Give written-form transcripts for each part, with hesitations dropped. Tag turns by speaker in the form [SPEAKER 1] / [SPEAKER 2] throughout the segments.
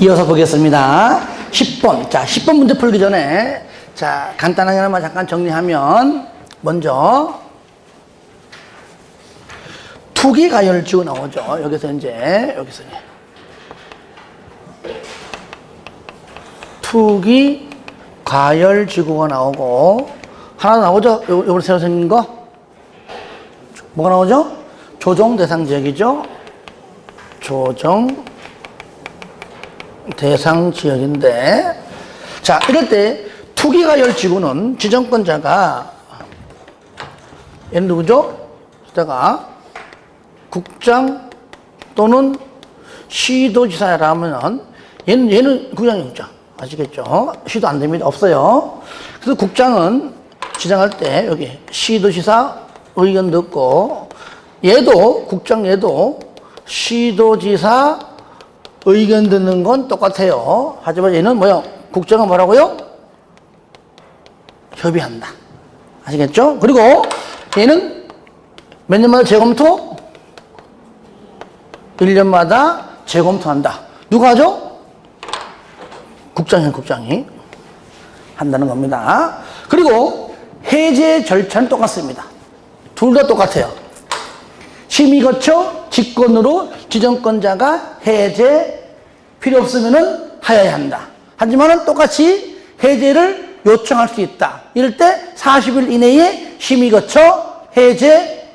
[SPEAKER 1] 이어서 보겠습니다. 10번. 자, 10번 문제 풀기 전에, 자, 간단하게 하나만 잠깐 정리하면, 먼저, 투기 가열지구 나오죠. 여기서 이제. 투기 가열지구가 나오고, 하나 나오죠? 요번에 새로 생긴 거? 뭐가 나오죠? 조정 대상 지역이죠? 조정 대상 지역인데, 자, 이럴 때 투기 가열 지구는 지정권자가, 얘는 누구죠? 이따가 국장 또는 시도지사라면 얘는 국장이 국장. 아시겠죠? 시도 안 됩니다. 없어요. 그래서 국장은 지정할 때 여기 시도지사 의견 듣고, 얘도 국장 얘도 시도지사 의견 듣는 건 똑같아요. 하지만 얘는 뭐요? 국장은 뭐라고요? 협의한다. 아시겠죠? 그리고 얘는 몇 년마다 재검토? 1년마다 재검토한다. 누가 하죠? 국장이 한다는 겁니다. 그리고 해제 절차는 똑같습니다. 둘 다 똑같아요. 심의 거쳐 직권으로 지정권자가 해제 필요 없으면은 하여야 한다. 하지만은 똑같이 해제를 요청할 수 있다. 이럴 때 40일 이내에 심의 거쳐 해제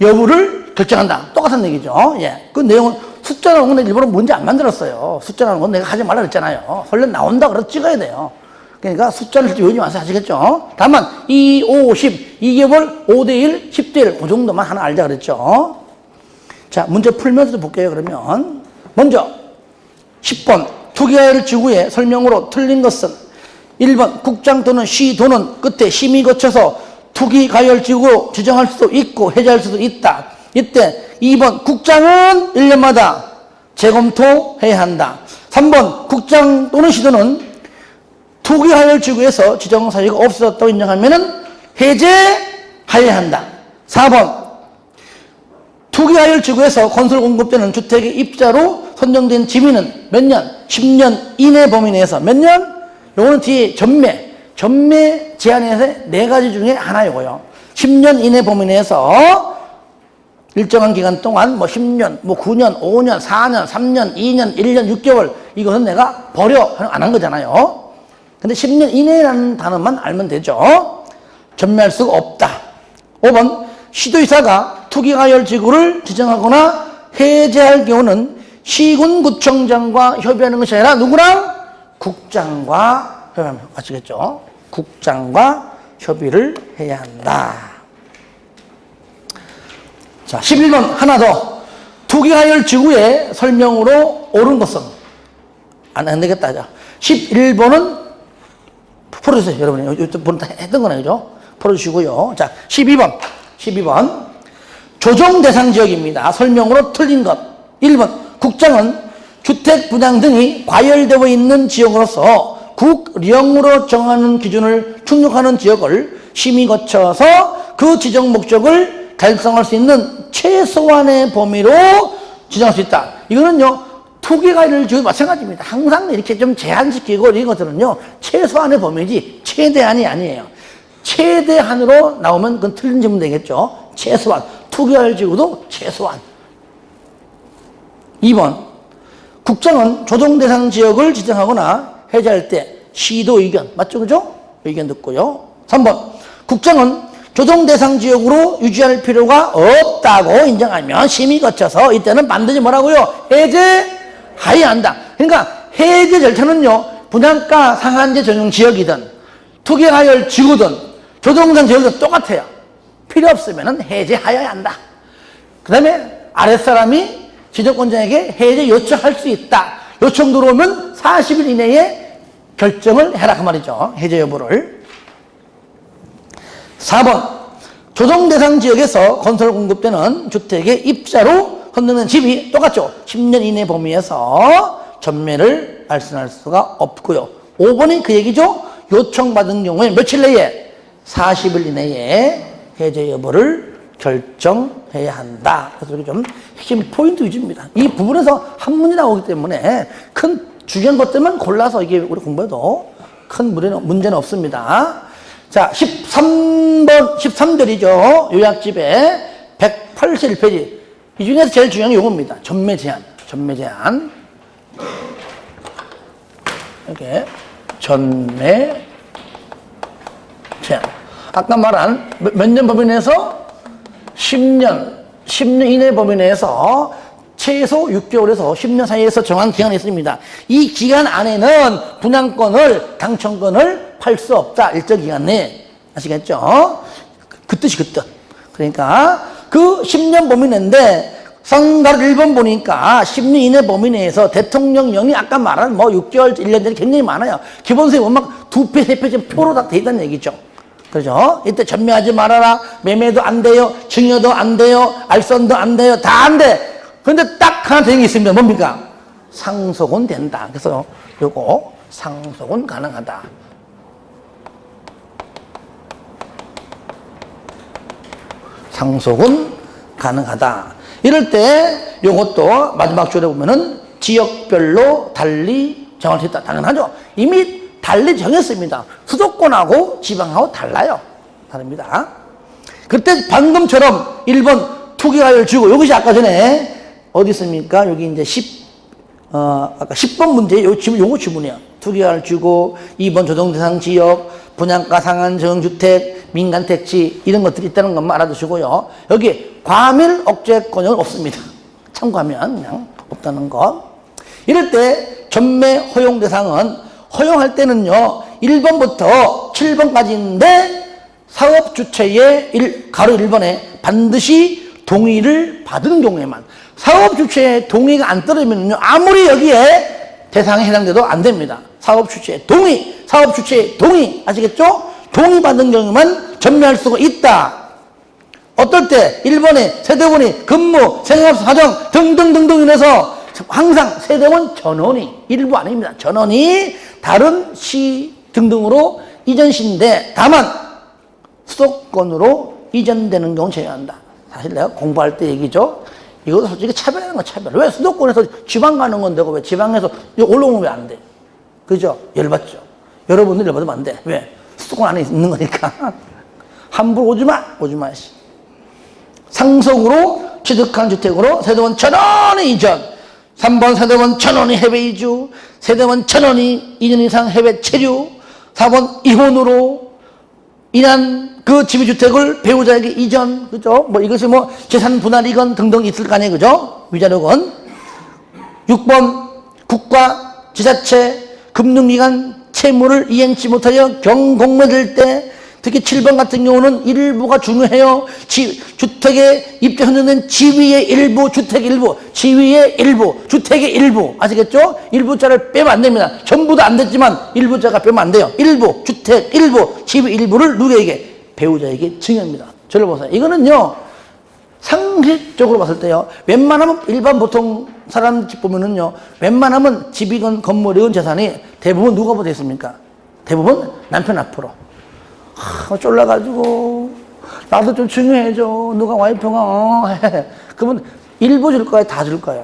[SPEAKER 1] 여부를 결정한다. 똑같은 얘기죠. 예. 그 내용은 숫자 나오는 건 일부러 문제 안 만들었어요. 숫자 나오는 건 내가 하지 말라 그랬잖아요. 설령 나온다 그래서 찍어야 돼요. 그러니까 숫자를 외우지 마세요. 아시겠죠? 다만 2, 5, 10, 2개월 5대1, 10대1 그 정도만 하나 알자 그랬죠. 자, 문제 풀면서 볼게요. 그러면 먼저 10번 투기가열 지구의 설명으로 틀린 것은 1번 국장 또는 시도는 끝에 심의 거쳐서 투기가열 지구로 지정할 수도 있고 해제할 수도 있다. 이때 2번 국장은 1년마다 재검토해야 한다. 3번 국장 또는 시도는 투기하열 지구에서 지정 사유가 없었다고 인정하면은 해제하여야 한다. 4번 투기하열 지구에서 건설 공급되는 주택의 입자로 선정된 지위는 몇 년? 10년 이내 범위 내에서 몇 년? 요거는 뒤에 전매 제한에서 4가지 중에 하나이고요. 10년 이내 범위 내에서 일정한 기간 동안 뭐 10년, 뭐 9년, 5년, 4년, 3년, 2년, 1년, 6개월 이것은 내가 버려 안 한 거잖아요. 근데 10년 이내라는 단어만 알면 되죠. 전매할 수가 없다. 5번 시도지사가 투기가열 지구를 지정하거나 해제할 경우는 시군구청장과 협의하는 것이 아니라 누구랑? 국장과 협의하는 거 아시겠죠? 국장과 협의를 해야 한다. 자, 11번 하나 더. 투기가열 지구의 설명으로 옳은 것은 안 되겠다. 자, 11번은 풀어주세요, 여러분이. 이쪽 다 했던 거네, 그죠? 풀어주시고요. 자, 12번. 조정 대상 지역입니다. 설명으로 틀린 것. 1번. 국장은 주택 분양 등이 과열되어 있는 지역으로서 국령으로 정하는 기준을 충족하는 지역을 심의 거쳐서 그 지정 목적을 달성할 수 있는 최소한의 범위로 지정할 수 있다. 이거는요, 투기가열 지구 마찬가지입니다. 항상 이렇게 좀 제한시키고 이런 것들은요, 최소한의 범위지 최대한이 아니에요. 최대한으로 나오면 그건 틀린 질문 되겠죠. 최소한. 투기가열 지구도 최소한. 2번. 국장은 조정 대상 지역을 지정하거나 해제할 때 시도 의견, 맞죠? 그죠? 의견 듣고요. 3번. 국장은 조정 대상 지역으로 유지할 필요가 없다고 인정하면 심의 거쳐서 이때는 반드시 뭐라고요? 해제하여야 한다. 그러니까 해제 절차는요, 분양가 상한제 전용 지역이든 투기가열 지구든 조정상 지역이든 똑같아요. 필요 없으면 해제하여야 한다. 그 다음에 아랫사람이 지정권자에게 해제 요청할 수 있다. 요청 들어오면 40일 이내에 결정을 해라 그 말이죠. 해제 여부를. 4번 조정 대상 지역에서 건설 공급되는 주택의 입자로 선정된 집이 똑같죠. 10년 이내 범위에서 전매를 알선할 수가 없고요. 5번이 그 얘기죠. 요청받은 경우에 며칠 내에 40일 이내에 해제 여부를 결정해야 한다. 그래서 이렇게 좀 핵심 포인트 위주입니다. 이 부분에서 한문이 나오기 때문에 큰 중요한 것들만 골라서 이게 우리 공부해도 큰 문제는 없습니다. 자, 13절이죠. 요약집에 181페이지. 이 중에서 제일 중요한 게 요겁니다. 전매 제한. 이렇게 전매 제한. 아까 말한 몇 년 범위 내에서 10년 이내 범위 내에서 최소 6개월에서 10년 사이에서 정한 기간이 있습니다. 이 기간 안에는 분양권을, 당첨권을 팔 수 없다. 일정 기간 내에. 아시겠죠? 그 뜻이 그 뜻. 그러니까 그 10년 범위 내인데 상가를 1번 보니까 10년 이내 범위 내에서 대통령령이 아까 말한 뭐 6개월, 1년 전에 굉장히 많아요. 기본세에 보면 막 2폐, 3폐 표로 다 돼 있다는 얘기죠. 그죠? 이때 전매하지 말아라. 매매도 안 돼요. 증여도 안 돼요. 알선도 안 돼요. 다 안 돼. 그런데 딱 하나 되는 게 있습니다. 뭡니까? 상속은 된다. 그래서 요거 상속은 가능하다. 상속은 가능하다. 이럴 때 요것도 마지막 줄에 보면은 지역별로 달리 정할 수 있다. 당연하죠. 이미 달리 정했습니다. 수도권하고 지방하고 달라요. 다릅니다. 그때 방금처럼 1번 투기가율 주고, 이것이 아까 전에 어디 있습니까? 여기 이제 아까 10번 문제, 요거 지문이야. 투기가율 주고, 2번 조정대상 지역, 분양가 상한 정주택, 민간택지, 이런 것들이 있다는 것만 알아두시고요. 여기 과밀 억제권은 없습니다. 참고하면 그냥 없다는 것. 이럴 때 전매 허용 대상은 허용할 때는요, 1번부터 7번까지인데 사업 주체의 가로 1번에 반드시 동의를 받은 경우에만, 사업 주체의 동의가 안 떨어지면요, 아무리 여기에 대상에 해당돼도 안 됩니다. 사업 주체의 동의, 아시겠죠? 동의받은 경우만 전매할 수가 있다. 어떨 때 1번에 세대원이 근무, 생활, 사정 등등등등 인해서 항상 세대원 전원이, 일부 아닙니다. 전원이 다른 시 등등으로 이전시인데 다만 수도권으로 이전되는 경우 제외한다. 사실 내가 공부할 때 얘기죠. 이것도 솔직히 차별하는 거 차별. 왜 수도권에서 지방 가는 건데 왜 지방에서 올라오면 왜 안 돼? 그죠? 열받죠. 여러분들 열받으면 안 돼. 왜? 수도권 안에 있는 거니까. 함부로 오지 마. 상속으로 취득한 주택으로 세대원 1,000원의 이전. 3번 세대원 1,000원이 해외 이주. 세대원 1,000원이 2년 이상 해외 체류. 4번 이혼으로 인한 그 지배주택을 배우자에게 이전. 그죠? 뭐 이것이 뭐 재산 분할이건 등등 있을 거 아니에요. 그죠? 위자료건. 6번 국가, 지자체, 금융기관 채무를 이행치 못하여 경공매될 때, 특히 7번 같은 경우는 일부가 중요해요. 주택에 입주 선정된 지위의 일부, 주택의 일부, 지위의 일부, 주택의 일부. 아시겠죠? 일부자를 빼면 안 됩니다. 전부도 안 됐지만 일부자가 빼면 안 돼요. 일부, 주택 일부, 지위 일부를 누구에게? 배우자에게 증여합니다. 저를 보세요. 이거는요, 상식적으로 봤을 때요, 웬만하면 일반 보통 사람 집 보면은요, 웬만하면 집이건 건물이건 재산이 대부분 누가 보고 있습니까? 대부분 남편 앞으로. 쫄라가지고 나도 좀 중요해줘. 누가 와이프가 해. 그러면 일부 줄 거야, 다 줄 거야?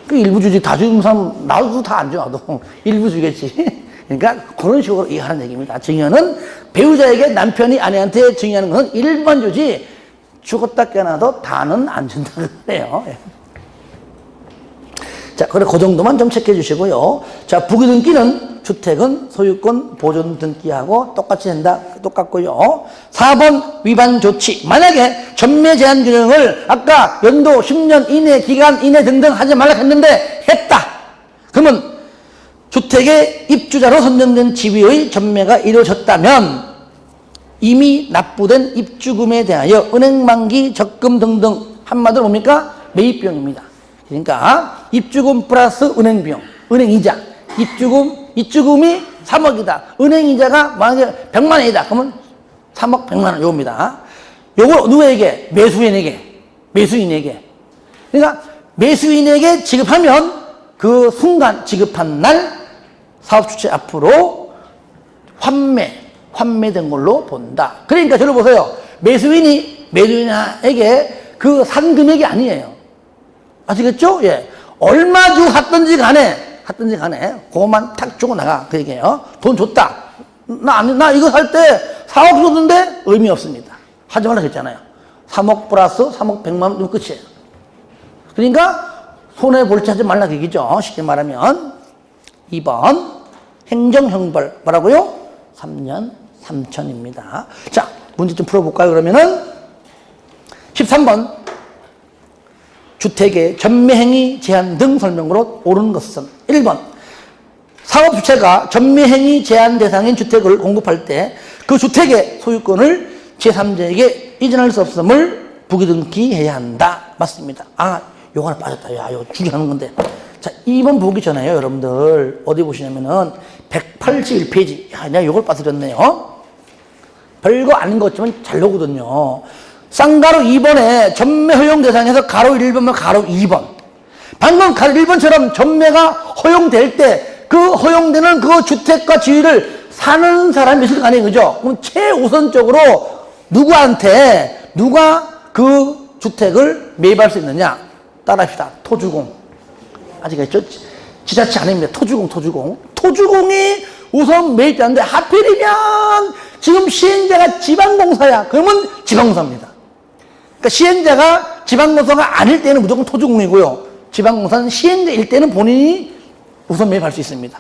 [SPEAKER 1] 그 일부 주지. 다 주는 사람 나도 다 안 줘. 나도 일부 주겠지. 그러니까 그런 식으로 이해하는 얘기입니다. 증여는 배우자에게 남편이 아내한테 증여하는 것은 일반 주지, 죽었다 깨어나도 다는 안 준다는 거예요. 자, 그래, 그 정도만 좀 체크해 주시고요. 자, 부기등기는 주택은 소유권 보존 등기하고 똑같이 된다. 똑같고요. 4번 위반 조치. 만약에 전매 제한 규정을 아까 연도 10년 이내, 기간 이내 등등 하지 말라 했는데 했다. 그러면 주택의 입주자로 선정된 지위의 전매가 이루어졌다면 이미 납부된 입주금에 대하여 은행 만기, 적금 등등, 한마디로 뭡니까? 매입비용입니다. 그러니까 입주금 플러스 은행비용, 은행이자. 입주금이 3억이다. 은행이자가 만약에 100만 원이다. 그러면 3억 100만 원 요겁니다. 요걸 누구에게? 매수인에게. 그러니까 매수인에게 지급하면 그 순간 지급한 날 사업주체 앞으로 환매된 걸로 본다. 그러니까 저를 보세요. 매수인이 매도인에게 그 산 금액이 아니에요. 아시겠죠? 예. 얼마 주고 샀든지 간에, 그것만 탁 주고 나가. 그 얘기예요. 돈 줬다. 나 이거 살 때 4억 줬는데 의미 없습니다. 하지 말라 했잖아요. 3억 플러스 3억 100만 원 끝이에요. 그러니까 손해볼지 하지 말라 그 얘기죠. 쉽게 말하면. 2번 행정형벌 뭐라고요? 3년 3천입니다. 자, 문제 좀 풀어볼까요? 그러면은 13번 주택의 전매행위 제한 등 설명으로 옳은 것은 1번 사업주체가 전매행위 제한 대상인 주택을 공급할 때 그 주택의 소유권을 제3자에게 이전할 수 없음을 부기등기해야 한다. 맞습니다. 아, 요거 하나 빠졌다. 야, 이거 중요한 건데. 자, 2번 보기 전에요, 여러분들. 어디 보시냐면은 181페이지. 야, 내가 요걸 빠뜨렸네요. 별거 아닌 것 같지만 잘 나오거든요. 쌍가로 2번에 전매 허용 대상에서 가로 1번과 가로 2번. 방금 가로 1번처럼 전매가 허용될 때 그 허용되는 그 주택과 지위를 사는 사람이 있을 거 아니에요. 그죠? 그럼 최우선적으로 누가 그 주택을 매입할 수 있느냐? 따라합시다. 토주공. 아시겠죠? 지자체 아닙니다. 토주공. 토주공이 우선 매입자인데 하필이면 지금 시행자가 지방공사야. 그러면 지방공사입니다. 그러니까 시행자가 지방공사가 아닐 때는 무조건 토주공이고요. 지방공사는 시행자일 때는 본인이 우선 매입할 수 있습니다.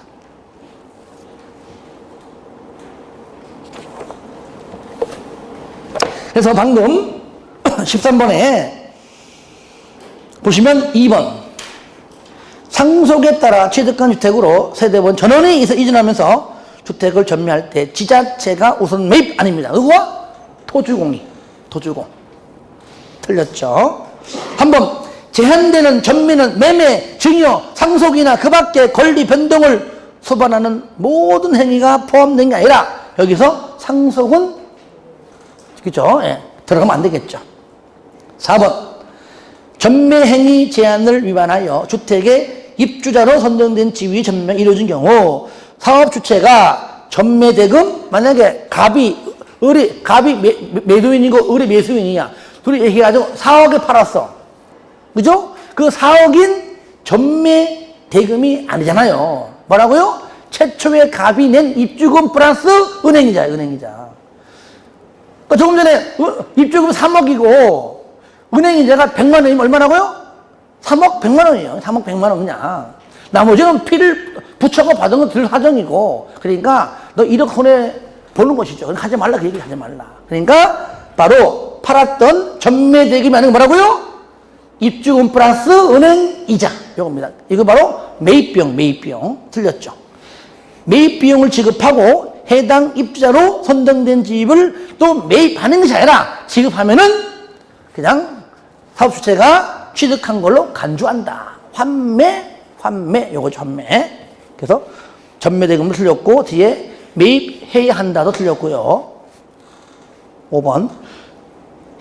[SPEAKER 1] 그래서 방금 13번에 보시면 2번 상속에 따라 취득한 주택으로 세대원 전원이 이전하면서 주택을 전매할 때 지자체가 우선 매입 아닙니다. 그거 토주공. 틀렸죠. 한번 제한되는 전매는 매매, 증여, 상속이나 그 밖의 권리 변동을 소반하는 모든 행위가 포함된 게 아니라 여기서 상속은 그죠? 예, 들어가면 안 되겠죠. 4번 전매 행위 제한을 위반하여 주택의 입주자로 선정된 지위 전매가 이루어진 경우 사업 주체가 전매 대금 만약에 갑이 매도인이고 을이 매수인이야. 둘이 얘기해가지고 4억에 팔았어. 그죠? 그 4억인 전매 대금이 아니잖아요. 뭐라고요? 최초의 갑이 낸 입주금 플러스 은행이자. 그러니까 조금 전에 입주금 3억이고 은행이자가 100만 원이면 얼마라고요? 3억 100만 원이에요. 3억 100만 원 그냥. 나머지는 피를 붙여서 받은 건 들 사정이고. 그러니까 너 1억 손해 보는 것이죠. 하지 말라 그 얘기 하지 말라. 그러니까 바로 팔았던 전매 대금이 아니고 뭐라고요? 입주금 플러스 은행 이자. 요겁니다. 이거 바로 매입비용. 틀렸죠. 매입비용을 지급하고 해당 입주자로 선정된 집을 또 매입하는 것이 아니라 지급하면은 그냥 사업주체가 취득한 걸로 간주한다. 환매. 요거죠, 환매. 그래서 전매대금도 틀렸고 뒤에 매입해야 한다도 틀렸고요. 5번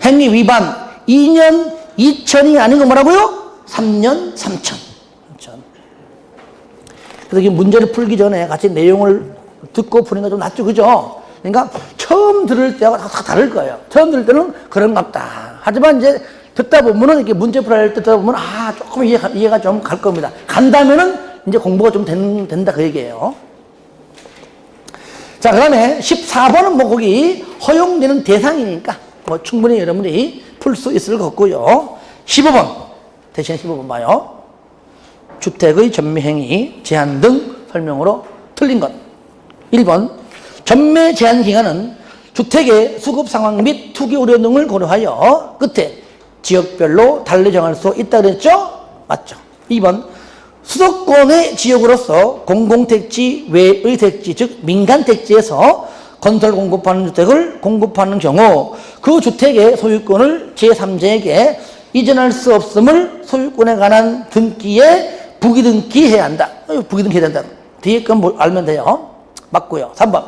[SPEAKER 1] 행위 위반 2년 2천이 아니고 뭐라고요? 3년 3천. 그래서 이 문제를 풀기 전에 같이 내용을 듣고 푸는 게 좀 낫죠. 그죠? 그러니까 처음 들을 때와 다 다를 거예요. 처음 들을 때는 그런갑다. 하지만 이제 듣다 보면은 이렇게 문제 풀어야 할 때 듣다 보면 조금 이해가 좀 갈 겁니다. 간다면은 이제 공부가 좀 된다 그 얘기예요. 자, 그 다음에 14번은 뭐 거기 허용되는 대상이니까 뭐 충분히 여러분들이 풀 수 있을 것 같고요. 15번. 대신 15번 봐요. 주택의 전매행위 제한 등 설명으로 틀린 것. 1번. 전매 제한 기간은 주택의 수급 상황 및 투기 우려 등을 고려하여 끝에 지역별로 달리 정할 수 있다 그랬죠? 맞죠. 2번. 수도권의 지역으로서 공공택지 외의 택지 즉 민간택지에서 건설 공급하는 주택을 공급하는 경우 그 주택의 소유권을 제3자에게 이전할 수 없음을 소유권에 관한 등기에 부기등기해야 한다. 부기등기해야 된다. 뒤에 건 알면 돼요. 맞고요. 3번.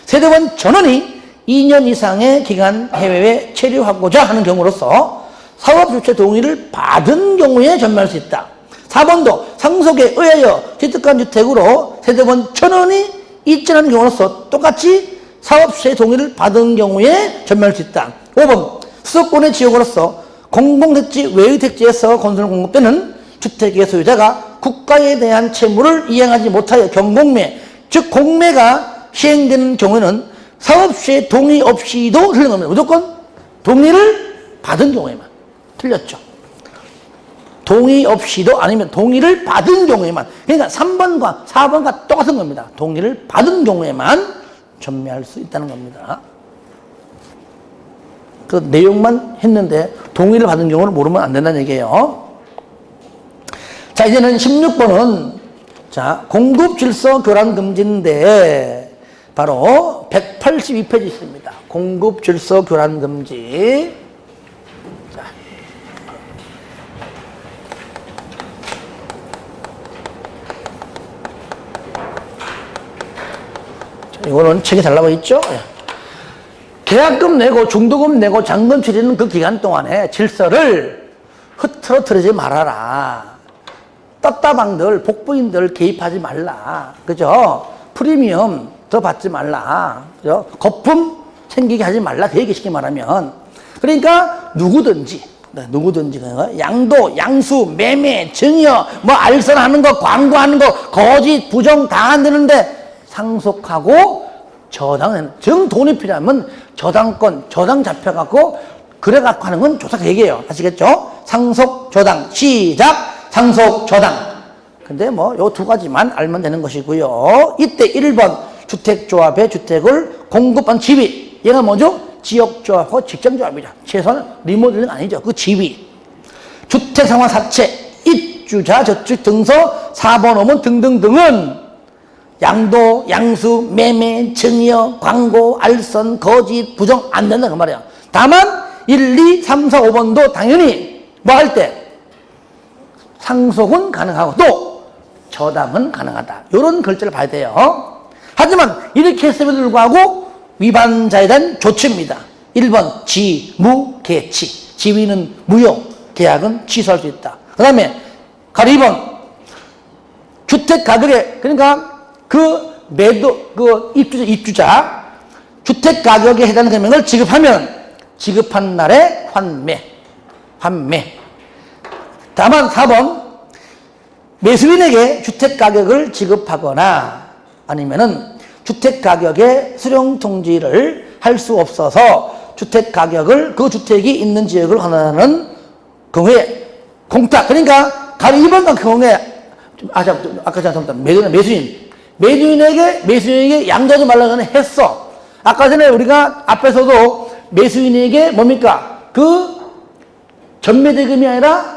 [SPEAKER 1] 세대원 전원이 2년 이상의 기간 해외에 체류하고자 하는 경우로서 사업주체 동의를 받은 경우에 전매할 수 있다. 4번도 상속에 의하여 취득한 주택으로 세대원 전원이 이전하는 경우로서 똑같이 사업주체의 동의를 받은 경우에 전매할 수 있다. 5번 수도권의 지역으로서 공공택지, 외의 택지에서 건설 공급되는 주택의 소유자가 국가에 대한 채무를 이행하지 못하여 경공매, 즉 공매가 시행되는 경우에는 사업주의 동의 없이도 틀린 겁니다. 무조건 동의를 받은 경우에만. 틀렸죠. 동의 없이도 아니면 동의를 받은 경우에만. 그러니까 3번과 4번과 똑같은 겁니다. 동의를 받은 경우에만 전매할 수 있다는 겁니다. 그 내용만 했는데 동의를 받은 경우는 모르면 안 된다는 얘기예요. 자, 이제는 16번은 자, 공급 질서 교란 금지인데 바로 182페이지 있습니다. 공급 질서 교란 금지. 자. 이거는 책에 잘 나와 있죠? 계약금 내고 중도금 내고 잔금 치르는 그 기간 동안에 질서를 흐트러뜨리지 말아라. 떴다방들, 복부인들 개입하지 말라. 그죠? 프리미엄 더 받지 말라. 그죠? 거품 생기게 하지 말라. 그 얘기 쉽게 말하면. 그러니까 누구든지 양도, 양수, 매매, 증여, 뭐 알선하는 거, 광고하는 거, 거짓, 부정 다 안 되는데 상속하고 저당은 정 돈이 필요하면 저당권, 저당 잡혀갖고 그래갖고 하는 건 조사 얘기예요. 아시겠죠? 상속, 저당, 시작. 상속, 저당. 근데 뭐 요 두 가지만 알면 되는 것이고요. 이때 1번 주택조합의 주택을 공급한 지위. 얘가 뭐죠? 지역조합하고 직장조합이죠. 최소한 리모델링 아니죠. 그 지위. 주택상환 사채, 입주자, 저축 등서, 4번, 5번 등등등은 양도, 양수, 매매, 증여, 광고, 알선, 거짓, 부정 안 된다 그 말이야. 다만 1, 2, 3, 4, 5번도 당연히 뭐 할 때 상속은 가능하고 또 저당은 가능하다. 이런 글자를 봐야 돼요. 하지만 이렇게 했음에도 불구하고 위반자에 대한 조치입니다. 1번 지무개치. 지위는 무효, 계약은 취소할 수 있다. 그 다음에 가로 2번 주택 가격에 그러니까 그 입주자 주택 가격에 해당하는 금액을 지급하면 지급한 날에 환매. 다만 4번 매수인에게 주택가격을 지급하거나 아니면은 주택가격의 수령 통지를 할 수 없어서 주택가격을 그 주택이 있는 지역을 환원하는 경우에 공탁. 그러니까 가로 2번과 경우에 아까 제가 매수인에게 양도하지 말라고 하는 했어. 아까 전에 우리가 앞에서도 매수인에게 뭡니까? 그 전매대금이 아니라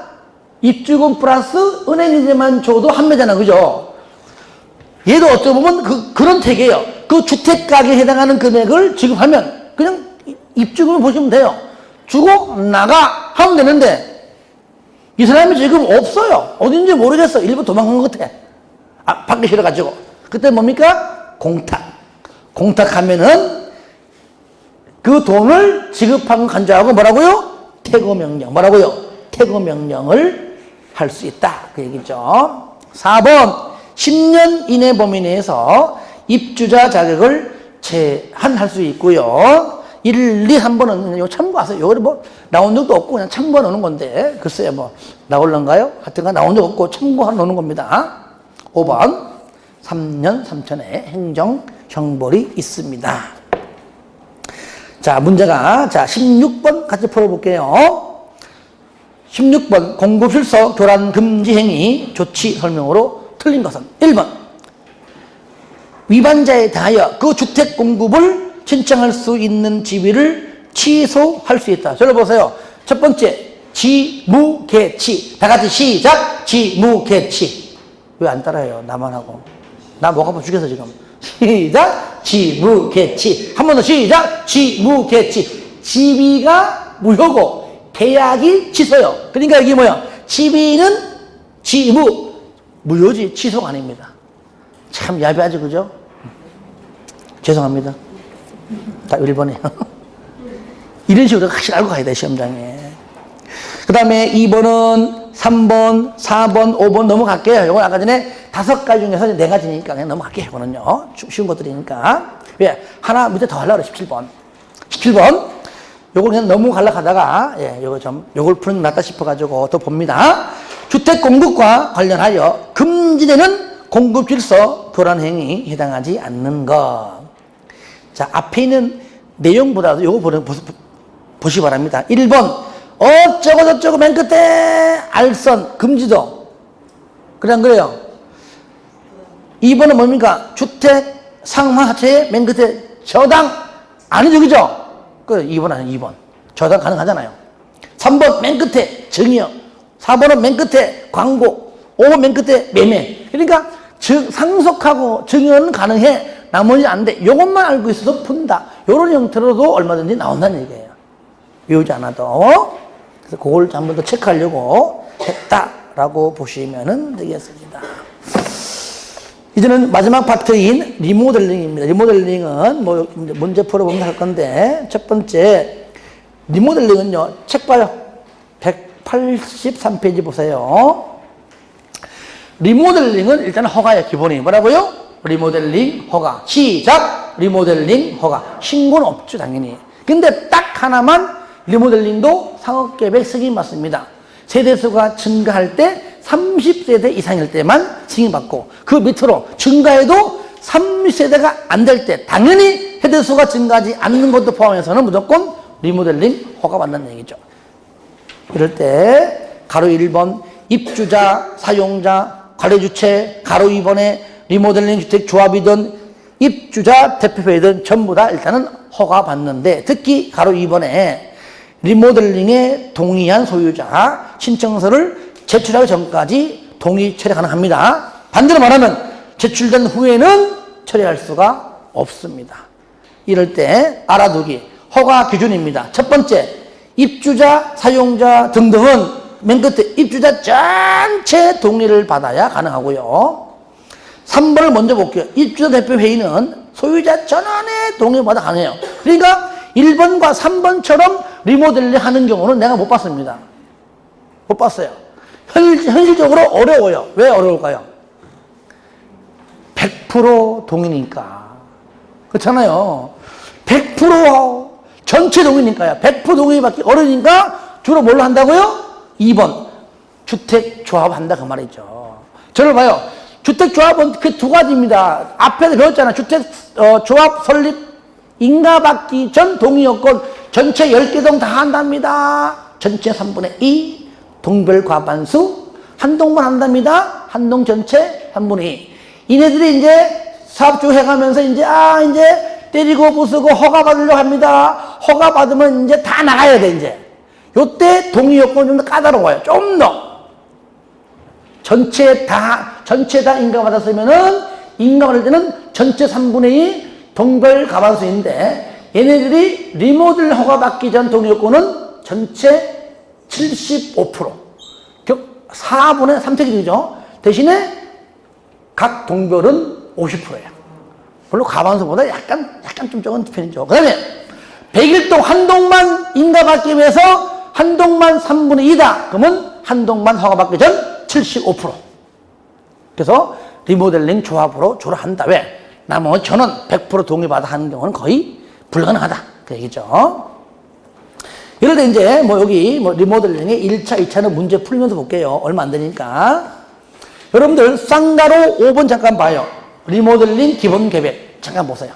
[SPEAKER 1] 입주금 플러스 은행이자만 줘도 환매잖아. 그죠? 얘도 어찌 보면 그런 택이에요. 그 주택가격에 해당하는 금액을 지급하면 그냥 입주금을 보시면 돼요. 주고 나가 하면 되는데 이 사람이 지금 없어요. 어딘지 모르겠어. 일부 도망간 것 같아. 받기 싫어가지고. 그때 뭡니까? 공탁하면은 그 돈을 지급한 간주하고 뭐라고요? 퇴거명령. 뭐라고요? 퇴거명령을 할 수 있다. 그 얘기죠. 4번 10년 이내 범위 내에서 입주자 자격을 제한할 수 있고요. 1, 2, 3번은 이거 참고하세요. 이거 뭐 나온 적도 없고 그냥 참고해 놓는 건데 글쎄요 뭐 나올런가요? 하여튼간 나온 적 없고 참고해 놓는 겁니다. 5번 3년 3천의 행정 형벌이 있습니다. 자, 문제가 16번 같이 풀어볼게요. 16번 공급실서 교란 금지 행위 조치 설명으로 틀린 것은 1번 위반자에 대하여 그 주택 공급을 신청할 수 있는 지위를 취소할 수 있다. 저를 보세요. 첫 번째 지무개치. 다 같이 시작. 지무개치. 왜 안 따라해요? 나만 하고. 나 목 아파 죽겠어 지금. 시작. 지무개치. 한 번 더 시작. 지무개치. 지위가 무효고 계약이 취소요. 그러니까 여기 뭐야? 지위는 지무 무효지 취소가 아닙니다. 참 야비하죠, 그죠? 죄송합니다. 다 1번이에요. 이런 식으로 확실히 알고 가야 돼, 시험장에. 그 다음에 2번은 3번, 4번, 5번 넘어갈게요. 이건 아까 전에 5가지 중에서 4가지니까 그냥 넘어갈게요. 이거는요. 쉬운 것들이니까. 왜? 하나 밑에 더 하려고 그래, 17번. 17번. 요걸 그냥 너무 갈락하다가, 예, 요걸 푸는 게 낫다 싶어가지고 더 봅니다. 주택 공급과 관련하여 금지되는 공급 질서 교란 행위 해당하지 않는 것. 자, 앞에 있는 내용보다도 요거 보시 바랍니다. 1번, 어쩌고저쩌고 맨 끝에 알선, 금지도. 그래, 안 그래요? 2번은 뭡니까? 주택 상하 하체의 맨 끝에 저당. 아니죠, 그죠? 그 2번 아니에요, 2번. 저당 가능하잖아요. 3번 맨 끝에 정의요. 4번은 맨 끝에 광고. 5번 맨 끝에 매매. 그러니까 상속하고 정의는 가능해. 나머지 안 돼. 요것만 알고 있어서 푼다. 요런 형태로도 얼마든지 나온다는 얘기예요. 외우지 않아도. 그래서 그걸 한 번 더 체크하려고 했다라고 보시면 되겠습니다. 이제는 마지막 파트인 리모델링입니다. 리모델링은 뭐 문제 풀어보면 할 건데, 첫 번째 리모델링은요, 책 봐요. 183페이지 보세요. 리모델링은 일단 허가예요, 기본이. 뭐라고요? 리모델링 허가. 시작! 리모델링 허가. 신고는 없죠, 당연히. 근데 딱 하나만 리모델링도 상업계획 승인 받습니다. 세대수가 증가할 때 30세대 이상일 때만 승인받고, 그 밑으로 증가해도 30세대가 안 될 때, 당연히 세대수가 증가하지 않는 것도 포함해서는 무조건 리모델링 허가받는 얘기죠. 이럴 때 가로 1번 입주자, 사용자, 관리주체, 가로 2번에 리모델링 주택 조합이든 입주자, 대표회든 전부 다 일단은 허가받는데, 특히 가로 2번에 리모델링에 동의한 소유자 신청서를 제출하기 전까지 동의 처리 가능합니다. 반대로 말하면 제출된 후에는 처리할 수가 없습니다. 이럴 때 알아두기. 허가 기준입니다. 첫 번째, 입주자, 사용자 등등은 맨 끝에 입주자 전체 동의를 받아야 가능하고요. 3번을 먼저 볼게요. 입주자 대표회의는 소유자 전원의 동의를 받아 가능해요. 그러니까 1번과 3번처럼 리모델링 하는 경우는 내가 못 봤습니다. 못 봤어요. 현실적으로 어려워요. 왜 어려울까요? 100% 동의니까. 그렇잖아요. 100% 전체 동의니까요. 100% 동의받기 어려우니까 주로 뭘로 한다고요? 2번. 주택조합 한다 그 말이죠. 저를 봐요. 주택조합은 그 두 가지입니다. 앞에서 배웠잖아요. 주택조합 설립 인가받기 전 동의 요건 전체 10개 동 다 한답니다. 전체 3분의 2 동별 과반수 한 동만 한답니다. 한 동 전체 3분의 2. 이네들이 이제 사업주 해가면서 이제 때리고 부수고 허가 받으려고 합니다. 허가 받으면 이제 다 나가야 돼, 이제. 요때 동의 요건이 좀 더 까다로워요. 좀 더. 전체 다 인가받았으면은, 인가받을 때는 전체 3분의 2 동별 과반수인데, 얘네들이 리모델 허가받기 전 동의 요건은 전체 75%. 즉, 4분의 3택이죠. 대신에 각 동별은 50%예요. 별로 과반수보다 약간 좀 적은 편이죠. 그 다음에 100일 동 한 동만 인가받기 위해서 한 동만 3분의 2다. 그러면 한 동만 허가받기 전 75%. 그래서 리모델링 조합으로 주로 한다. 왜? 나머지 전원 100% 동의받아 하는 경우는 거의 불가능하다. 그 얘기죠. 이럴 때 이제 여기 리모델링의 1차, 2차는 문제 풀면서 볼게요. 얼마 안 되니까. 여러분들 쌍가로 5번 잠깐 봐요. 리모델링 기본 계획 잠깐 보세요.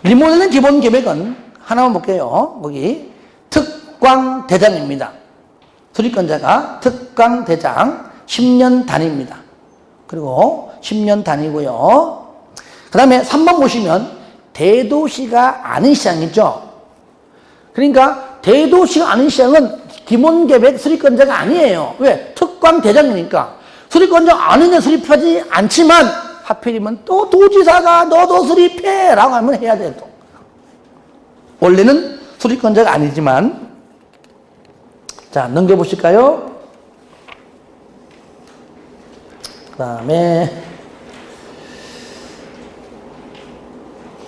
[SPEAKER 1] 리모델링 기본 계획은 하나만 볼게요. 거기 특광 대장입니다. 수리권자가 특광 대장 10년 단위입니다. 그리고 10년 단위고요. 그 다음에 3번 보시면 대도시가 아닌 시장이죠. 그러니까 대도시가 아닌 시장은 기본계획 수리권자가 아니에요. 왜? 특광 대장이니까. 수리권자가 아닌데 수립하지 않지만 하필이면 또 도지사가 너도 수립해 라고 하면 해야 돼요. 또. 원래는 수리권자가 아니지만. 자, 넘겨보실까요? 그 다음에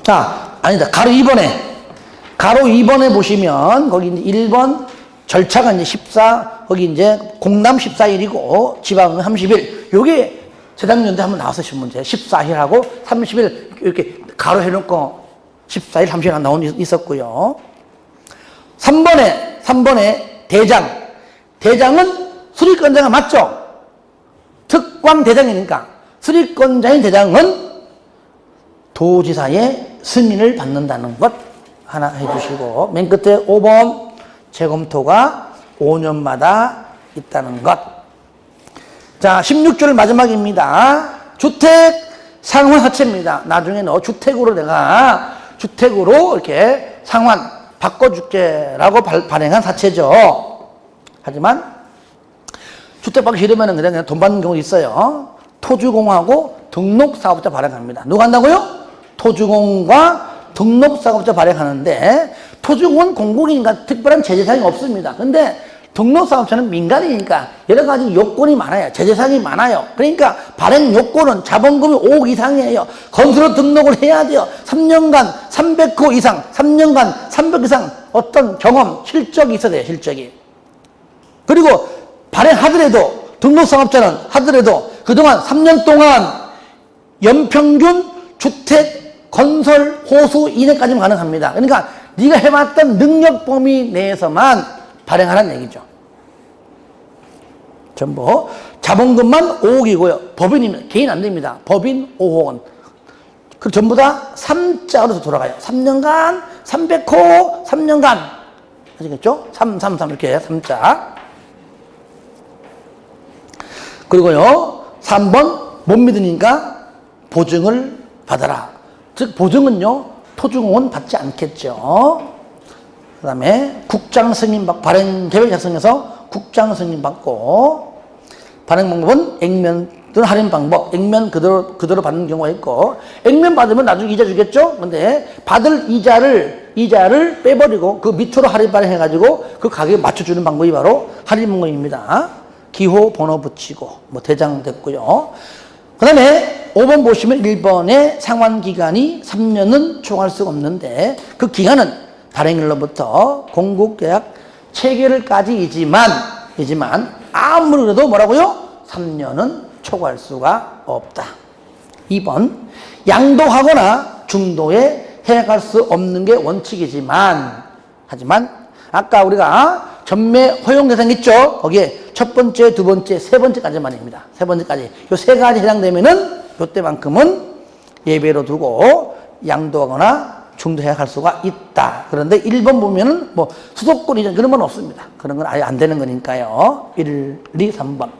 [SPEAKER 1] 자, 아니다. 가로 2번에 보시면 거기 이제 1번 절차가 이제 14, 거기 이제 공남 14일이고 지방은 30일. 요게 재작년도에 한번 나왔었던 문제. 14일하고 30일 이렇게 가로 해놓고 14일, 30일 나온 있었고요. 3번에 대장. 대장은 수리권자가 맞죠? 특권 대장이니까. 수리권자인 대장은 도지사의 승인을 받는다는 것 하나 해주시고, 맨 끝에 5번 재검토가 5년마다 있다는 것. 자, 16줄 마지막입니다. 주택 상환 사채입니다. 나중에 너 주택으로 내가 주택으로 이렇게 상환 바꿔줄게라고 발행한 사채죠. 하지만 주택 받기 싫으면 그냥 돈 받는 경우도 있어요. 토주공하고 등록사업자 발행합니다. 누가 한다고요? 토주공과 등록사업자 발행하는데, 토주공은 공공이니까 특별한 제재사항이 없습니다. 근데 등록사업자는 민간이니까 여러 가지 요건이 많아요. 제재사항이 많아요. 그러니까 발행 요건은 자본금이 5억 이상이에요. 건설로 등록을 해야 돼요. 3년간 300호 이상, 3년간 300 이상 어떤 경험, 실적이 있어야 돼요. 실적이. 그리고 발행하더라도, 등록사업자는 하더라도 그동안 3년 동안 연평균 주택 건설 호수 이내까지는 가능합니다. 그러니까 네가 해봤던 능력 범위 내에서만 발행하라는 얘기죠. 전부 자본금만 5억이고요. 법인이면 개인 안 됩니다. 법인 5억 원. 그 전부 다 3자로 돌아가요. 3년간 300호 3년간. 아시겠죠? 3 이렇게 3자. 그리고요, 3번 못 믿으니까 보증을 받아라. 즉 보증은요, 토주공은 받지 않겠죠. 그 다음에 국장 승인 받고, 발행 계획 작성해서 국장 승인 받고, 발행 방법은 액면 또는 할인 방법, 액면 그대로 받는 경우가 있고, 액면 받으면 나중에 이자 주겠죠? 근데 받을 이자를 빼버리고 그 밑으로 할인 발행해가지고 그 가격에 맞춰주는 방법이 바로 할인 방법입니다. 기호 번호 붙이고, 뭐 대장 됐고요. 그 다음에 5번 보시면 1번의 상환 기간이 3년은 초과할 수가 없는데, 그 기간은 발행일로부터 공급계약 체결일까지이지만 아무리 그래도 뭐라고요? 3년은 초과할 수가 없다. 2번 양도하거나 중도에 해약할 수 없는 게 원칙이지만, 하지만 아까 우리가 전매 허용 대상 있죠? 거기에 첫 번째, 두 번째, 세 번째까지만입니다. 세 번째까지. 요 세 가지 해당되면은 요때만큼은 예외로 두고 양도하거나 중도해약할 수가 있다. 그런데 1번 보면은 뭐 수도권 이전 그런 건 없습니다. 그런 건 아예 안 되는 거니까요. 1, 2, 3번.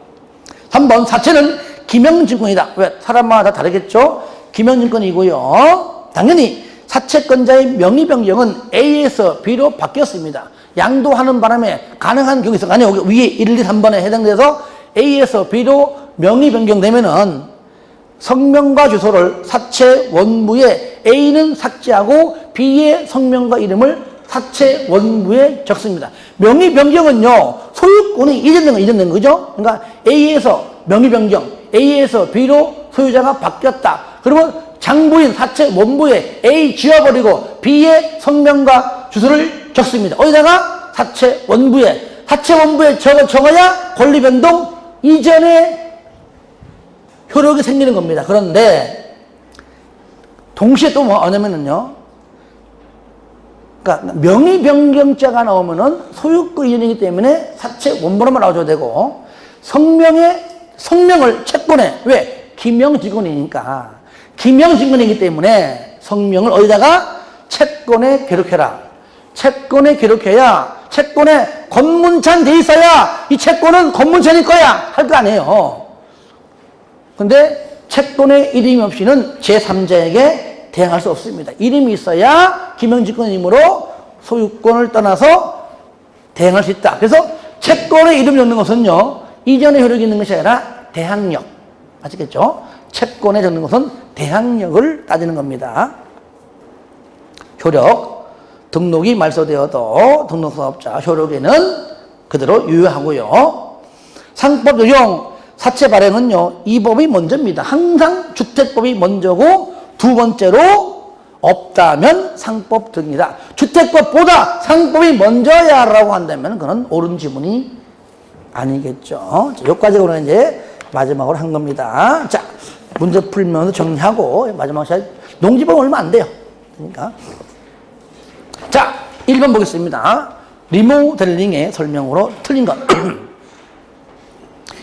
[SPEAKER 1] 3번 사채는 기명증권이다. 왜? 사람마다 다르겠죠? 기명증권이고요. 당연히 사채권자의 명의 변경은 A에서 B로 바뀌었습니다. 양도하는 바람에 가능한 경우 있어. 아니, 여기 위에 1, 2, 3번에 해당돼서 A에서 B로 명의 변경되면은 성명과 주소를 사채 원무에 A는 삭제하고 B의 성명과 이름을 사채 원무에 적습니다. 명의 변경은요, 소유권이 이전된 거죠. 그러니까 A에서 명의 변경, A에서 B로 소유자가 바뀌었다. 그러면 장부인 사채 원부에 A 지워버리고 B의 성명과 주소를 적습니다. 어디다가? 사채 원부에 적어야 권리 변동 이전에 효력이 생기는 겁니다. 그런데 동시에 또 뭐 하냐면은요, 그러니까 명의 변경자가 나오면은 소유권 이전이기 때문에 사채 원본으로만 나와줘야 되고, 성명을 채권에, 왜? 기명증권이니까. 기명증권이기 때문에 성명을 어디다가? 채권에 기록해라. 채권에 기록해야, 채권에 건문찬 돼 있어야 이 채권은 건문찬일 거야 할 거 아니에요. 근데 채권에 이름이 없이는 제3자에게 대항할 수 없습니다. 이름이 있어야 기명증권이므로 소유권을 떠나서 대항할 수 있다. 그래서 채권에 이름이 적는 것은요, 이전에 효력이 있는 것이 아니라 대항력. 아시겠죠? 채권에 적는 것은 대항력을 따지는 겁니다. 효력, 등록이 말소되어도 등록사업자 효력에는 그대로 유효하고요. 상법 적용, 사채 발행은요, 이 법이 먼저입니다. 항상 주택법이 먼저고 두 번째로 없다면 상법 등이다. 주택법보다 상법이 먼저야라고 한다면 그건 옳은 지문이 아니겠죠. 자, 여기까지는 이제 마지막으로 한 겁니다. 자, 문제 풀면서 정리하고 마지막 시간 농지법 얼마 안 돼요. 그러니까 자, 1번 보겠습니다. 리모델링의 설명으로 틀린 것.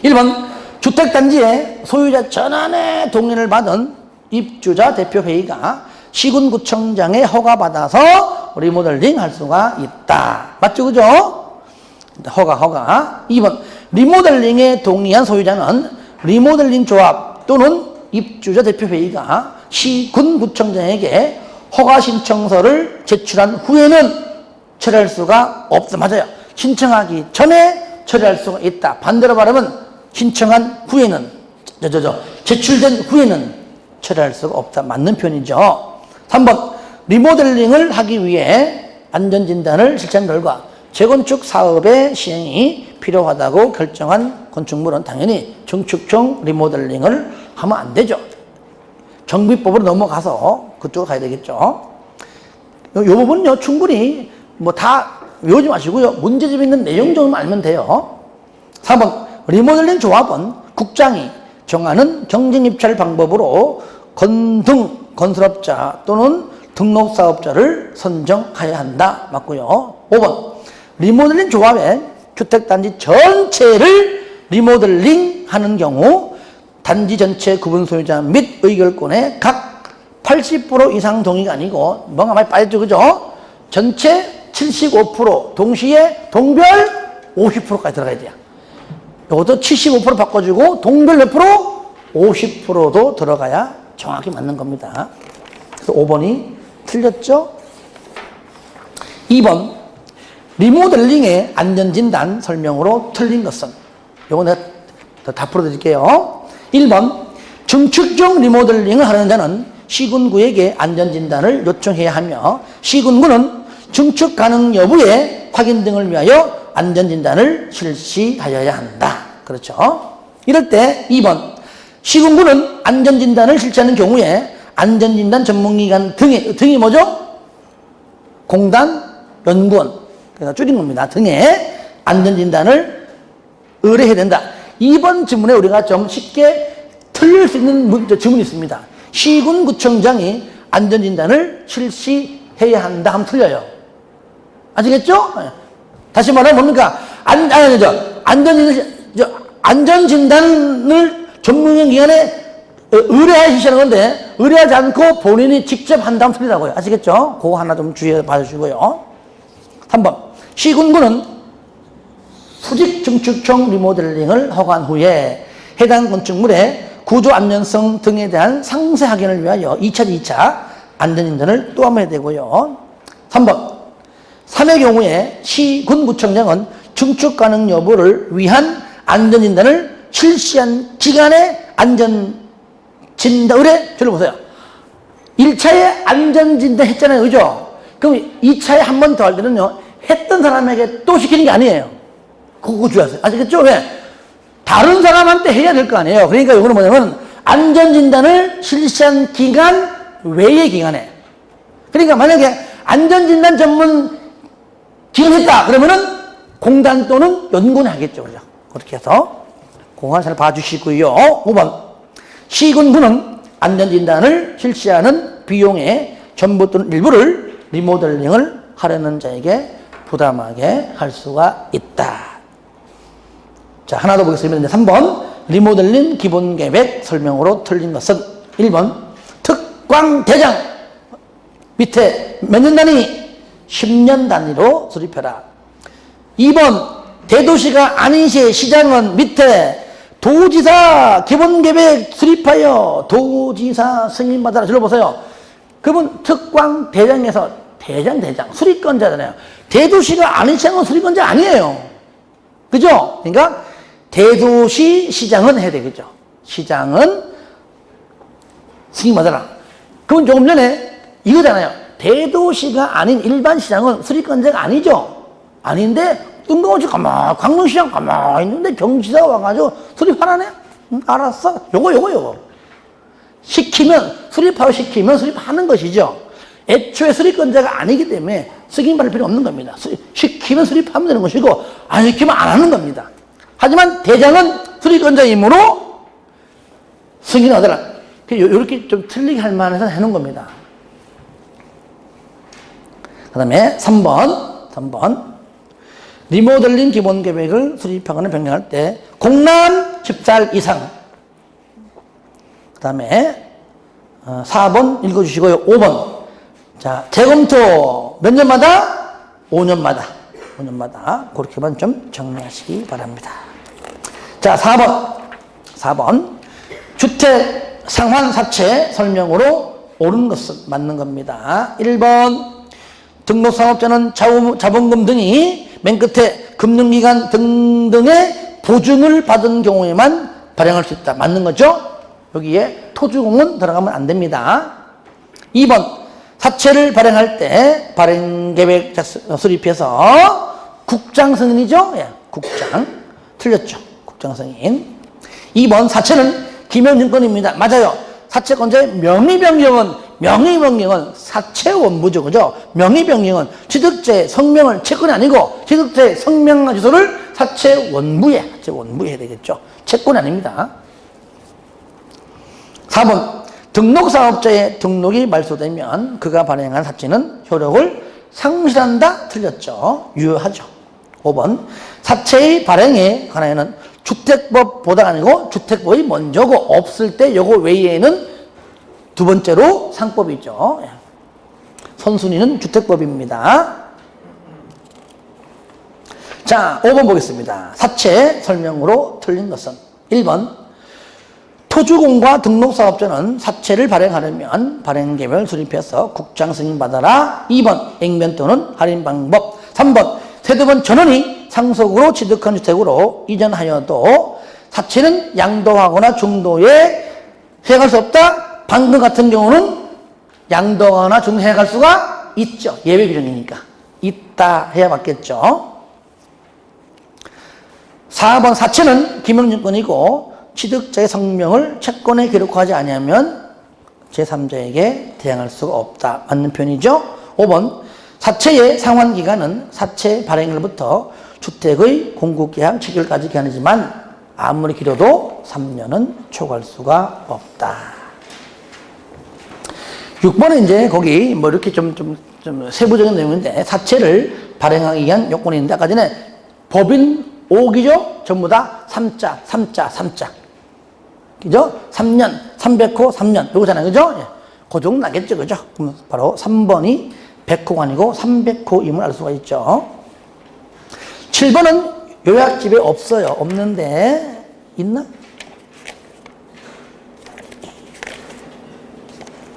[SPEAKER 1] 1번 주택단지의 소유자 전원의 동의를 받은 입주자 대표회의가 시군구청장의 허가받아서 리모델링 할 수가 있다. 맞죠? 그죠? 허가. 2번 리모델링에 동의한 소유자는 리모델링 조합 또는 입주자 대표회의가 시군구청장에게 허가 신청서를 제출한 후에는 처리할 수가 없다. 맞아요. 신청하기 전에 처리할 수가 있다. 반대로 말하면 신청한 후에는, 제출된 후에는 처리할 수가 없다. 맞는 표현이죠. 3번, 리모델링을 하기 위해 안전진단을 실시한 결과 재건축 사업의 시행이 필요하다고 결정한 건축물은 당연히 증축형 리모델링을 하면 안 되죠. 정비법으로 넘어가서 그쪽으로 가야 되겠죠. 이 부분은요, 충분히 다 외우지 마시고요. 문제집 있는 내용 정도만 알면 돼요. 4번, 리모델링 조합은 국장이 정하는 경쟁입찰 방법으로 건설업자 또는 등록사업자를 선정해야 한다. 맞고요. 5번, 리모델링 조합의 주택단지 전체를 리모델링 하는 경우 단지 전체 구분 소유자 및 의결권의 각 80% 이상 동의가 아니고 뭔가 많이 빠졌죠. 그죠? 전체 75% 동시에 동별 50%까지 들어가야 돼요. 이것도 75% 바꿔주고 동별 몇 프로? 50%도 들어가야 정확히 맞는 겁니다. 그래서 5번이 틀렸죠? 2번 리모델링의 안전진단 설명으로 틀린 것은, 이거 내가 다 풀어드릴게요. 1번 증축형 리모델링을 하는 자는 시군구에게 안전진단을 요청해야 하며 시군구는 증축 가능 여부의 확인 등을 위하여 안전진단을 실시하여야 한다. 그렇죠? 이럴 때 2번 시군구는 안전진단을 실시하는 경우에 안전진단 전문기관 등이 뭐죠? 공단, 연구원, 그러니까 줄인 겁니다. 등의 안전진단을 의뢰해야 된다. 2번 질문에 우리가 좀 쉽게 틀릴 수 있는 질문이 있습니다. 시군구청장이 안전진단을 실시해야 한다 하면 틀려요. 아시겠죠? 다시 말하면 뭡니까? 안전진단을 전문기관 기관에 의뢰하여 실시하는 건데, 의뢰하지 않고 본인이 직접 한다면 틀리다고요. 아시겠죠? 그거 하나 좀 주의해 봐주시고요. 3번. 시군구는 수직 증축형 리모델링을 허가한 후에 해당 건축물의 구조 안전성 등에 대한 상세 확인을 위하여 2차, 2차 안전진단을 또 한번 해야 되고요. 3번. 3의 경우에 시군구청장은 증축 가능 여부를 위한 안전진단을 실시한 기간의 안전진단 의뢰, 저를 보세요. 1차에 안전진단 했잖아요. 그죠? 그럼 2차에 한 번 더 할 때는요, 했던 사람에게 또 시키는 게 아니에요. 그거 주의하세요. 아시겠죠? 왜? 다른 사람한테 해야 될 거 아니에요. 그러니까 이거는 뭐냐면 안전진단을 실시한 기간 외의 기간에. 그러니까 만약에 안전진단 전문 기간 했다 그러면은 공단 또는 연구는 하겠죠. 그죠? 그렇게 해서 그거 잘 봐주시고요. 5번. 시군구는 안전진단을 실시하는 비용의 전부 또는 일부를 리모델링을 하려는 자에게 부담하게 할 수가 있다. 자, 하나 더 보겠습니다. 3번. 리모델링 기본계획 설명으로 틀린 것은 1번. 특광대장 밑에 몇 년 단위? 10년 단위로 수립해라. 2번. 대도시가 아닌 시 시장은 밑에 도지사 기본계획 수립하여 도지사 승인받아라. 들어보세요. 그분 특광대장에서 대장 수립권자잖아요. 대도시가 아닌 시장은 수립권자 아니에요. 그죠? 그러니까 대도시 시장은 해야 되겠죠. 시장은 승인받아라. 그건 조금 전에 이거잖아요. 대도시가 아닌 일반 시장은 수립권자가 아니죠. 아닌데 뜬금없이 광명시장 가만히 있는데 경지사가 와가지고 수립하라네? 응, 알았어. 요거. 수립하고 시키면 수립하는 것이죠. 애초에 수립권자가 아니기 때문에 승인받을 필요 없는 겁니다. 시키면 수립하면 되는 것이고, 안 시키면 안 하는 겁니다. 하지만 대장은 수립권자이므로 승인하더라. 이렇게 좀 틀리게 할 만해서 해놓은 겁니다. 그 다음에 3번. 리모델링 기본 계획을 수립하거나 변경할 때 공란 10살 이상. 그 다음에 4번 읽어주시고요. 5번. 자, 재검토 몇 년마다? 5년마다. 5년마다. 그렇게만 좀 정리하시기 바랍니다. 자, 4번. 주택 상환 사채 설명으로 옳은 것은 맞는 겁니다. 1번. 등록사업자는 자본금 등이 맨 끝에 금융기관 등등의 보증을 받은 경우에만 발행할 수 있다. 맞는 거죠? 여기에 토주공은 들어가면 안 됩니다. 2번. 사채를 발행할 때 발행계획 수립해서 국장 승인이죠? 예, 국장. 틀렸죠? 국장 승인. 2번. 사채는 기명증권입니다. 맞아요. 사채권자의 명의변경은 사채 원부죠. 그죠? 명의변경은 취득자의 성명을 채권이 아니고 취득자의 성명과 주소를 사채 원부에 해야 되겠죠. 채권이 아닙니다. 4번. 등록사업자의 등록이 말소되면 그가 발행한 사채는 효력을 상실한다. 틀렸죠. 유효하죠. 5번. 사채의 발행에 관하여는 주택법보다 아니고 주택법이 먼저고 없을 때 요거 외에는 두 번째로 상법이죠. 선순위는 주택법입니다. 자, 5번 보겠습니다. 사채 설명으로 틀린 것은 1번. 토주공과 등록사업자는 사채를 발행하려면 발행계획을 수립해서 국장 승인받아라. 2번. 액면 또는 할인 방법. 3번. 세대번 전원이 상속으로 취득한 주택으로 이전하여도 사채는 양도하거나 중도에 해갈 수 없다. 방금 같은 경우는 양도하거나 중도에 해갈 수가 있죠. 예외 규정이니까. 있다 해야 맞겠죠. 4번. 사채는 기명증권이고 취득자의 성명을 채권에 기록하지 아니하면 제3자에게 대항할 수가 없다. 맞는 표현이죠. 5번. 사채의 상환기간은 사채 발행일부터 주택의 공급계약 체결까지 기한이지만 아무리 길어도 3년은 초과할 수가 없다. 6번은 이제 거기 뭐 이렇게 좀 세부적인 내용인데 사채를 발행하기 위한 요건이 있는데 아까 전에 법인 5기죠? 전부 다 3자. 그죠? 3년, 300호, 3년. 요거잖아요. 그죠? 예. 그 정도 나겠죠. 그죠? 그럼 바로 3번이 100호가 아니고 300호임을 알 수가 있죠. 7번은 요약집에 없어요. 없는데, 있나?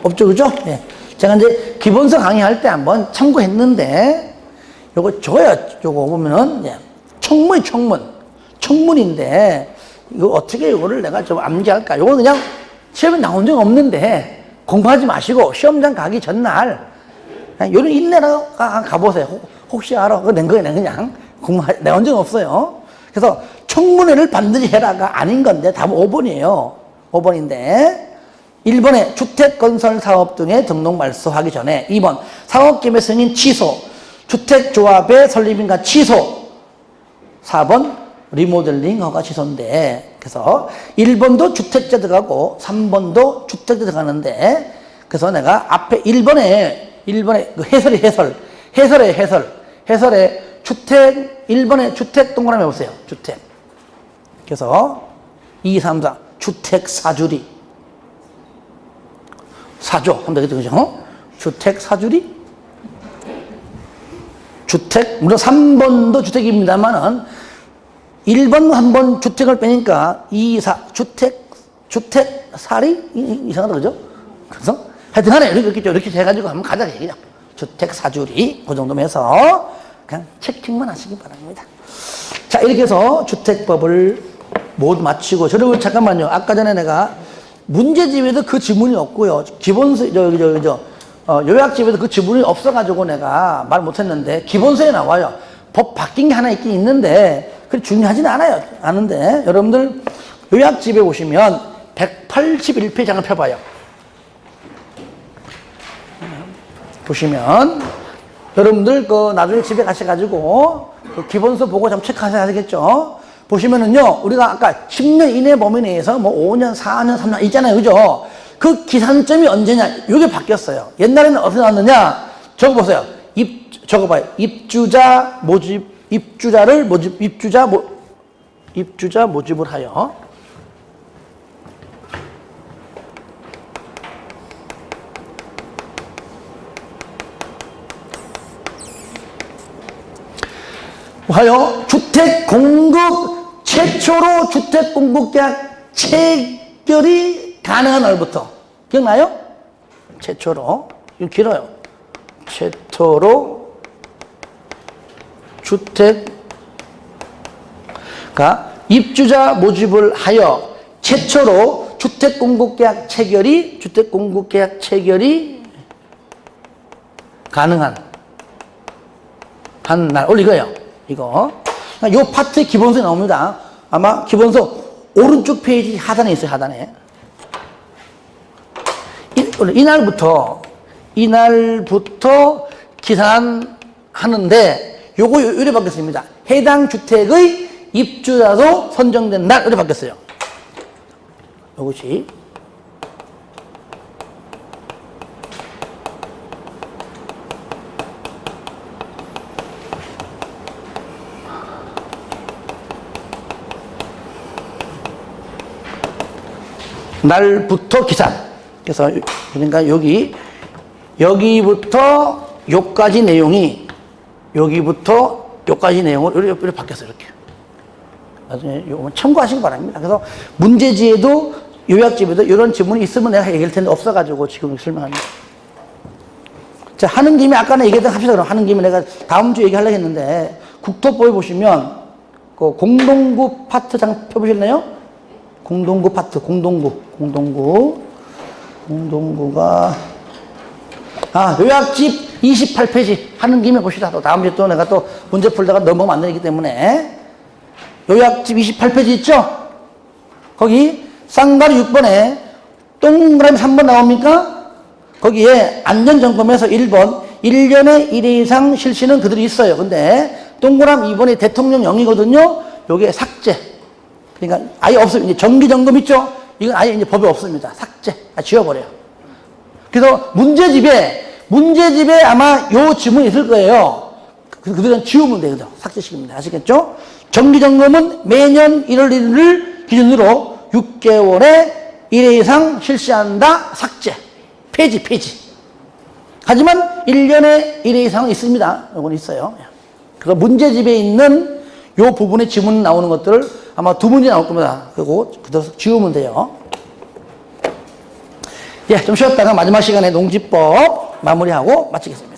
[SPEAKER 1] 없죠. 그죠? 예. 제가 이제 기본서 강의할 때 한번 참고했는데, 저거요 보면은, 예. 청문인데, 이거 어떻게 이거를 내가 좀 암기할까? 이거 그냥 시험에 나온 적 없는데, 공부하지 마시고, 시험장 가기 전날, 요런 인내로 가보세요. 혹시 알아? 그거 낸 거예요, 그냥. 내온 적 없어요. 그래서 청문회를 반드시 해라가 아닌 건데, 답은 5번이에요. 5번인데, 1번에 주택건설사업 등의 등록 말소하기 전에, 2번, 사업계획 승인 취소, 주택조합의 설립인가 취소, 4번, 리모델링 허가 취소인데, 그래서 1번도 주택자 들어가고, 3번도 주택자 들어가는데, 그래서 내가 앞에 1번에 그 해설에 주택, 1번에 주택 동그라미 해보세요. 주택. 그래서 2, 3, 4, 주택 사주리. 사조. 하면 되겠죠. 그죠? 주택 사주리? 주택, 물론 3번도 주택입니다만은 1번 한 번 주택을 빼니까 2, 4, 주택 살이? 이상하다. 그죠? 그래서 하여튼 간에 이렇게 해가지고 한번 가자. 그냥. 주택 사주리. 그 정도면 해서 그냥 체킹만 하시기 바랍니다. 자, 이렇게 해서 주택법을 모두 마치고, 저를 잠깐만요. 아까 전에 내가 문제집에도 그 지문이 없고요. 기본서, 요약집에도 그 지문이 없어가지고 내가 말 못했는데, 기본서에 나와요. 법 바뀐 게 하나 있긴 있는데, 그게 중요하지는 않은데, 여러분들 요약집에 보시면 181페이지 펴봐요. 보시면, 여러분들 나중에 집에 가셔가지고 그 기본서 보고 좀 체크하셔야 되겠죠. 보시면은요, 우리가 아까 10년 이내 범위 내에서 뭐 5년, 4년, 3년 있잖아요. 그죠? 그 기산점이 언제냐? 이게 바뀌었어요. 옛날에는 어떻게 나왔느냐? 적어보세요. 적어봐요. 입주자 모집 입주자 모집을 하여 주택 공급 최초로 주택 공급 계약 체결이 가능한 날부터 기억나요? 최초로 이거 길어요. 최초로 입주자 모집을 하여 최초로 주택 공급 계약 체결이 가능한 한 날 이거예요. 이거 요 파트의 기본서에 나옵니다. 아마 기본서 오른쪽 페이지 하단에 있어요. 하단에 이날부터 계산하는데 요거 이래 바뀌었습니다. 해당 주택의 입주자도 선정된 날 이래 바뀌었어요. 요것이 날부터 계산. 그래서 그러니까 여기부터 요까지 내용이 여기부터 요까지 내용을 이렇게 바뀌었어요. 이렇게. 나중에 요거 참고하시기 바랍니다. 그래서 문제지에도 요약집에도 이런 지문이 있으면 내가 얘기할 텐데 없어가지고 지금 설명합니다. 자, 하는 김에 아까는 얘기했던 합시다. 그럼 하는 김에 내가 다음 주에 얘기하려고 했는데 국토법에 보시면 그 공동구 파트 장 펴보실래요? 공동구 파트, 공동구가 요약집 28페이지 하는 김에 봅시다. 또 다음 주에 또 내가 또 문제 풀다가 넘어가면 안 되기 때문에 요약집 28페이지 있죠? 거기 쌍가리 6번에 동그라미 3번 나옵니까? 거기에 안전점검에서 1번 1년에 1회 이상 실시는 그들이 있어요. 근데 동그라미 2번이 대통령령이거든요. 요게 삭제. 그러니까 아예 없어요. 이제 정기점검 있죠? 이건 아예 이제 법에 없습니다. 삭제. 지워버려요. 그래서 문제집에 아마 요 지문이 있을 거예요. 그들은 지우면 돼요. 삭제시킵니다. 아시겠죠? 정기점검은 매년 1월 1일을 기준으로 6개월에 1회 이상 실시한다. 삭제. 폐지. 하지만 1년에 1회 이상은 있습니다. 이건 있어요. 그래서 문제집에 있는 요 부분의 지문 나오는 것들을 아마 두 문제 나올 겁니다. 그리고 그대로 지우면 돼요. 좀 쉬었다가 마지막 시간에 농지법 마무리하고 마치겠습니다.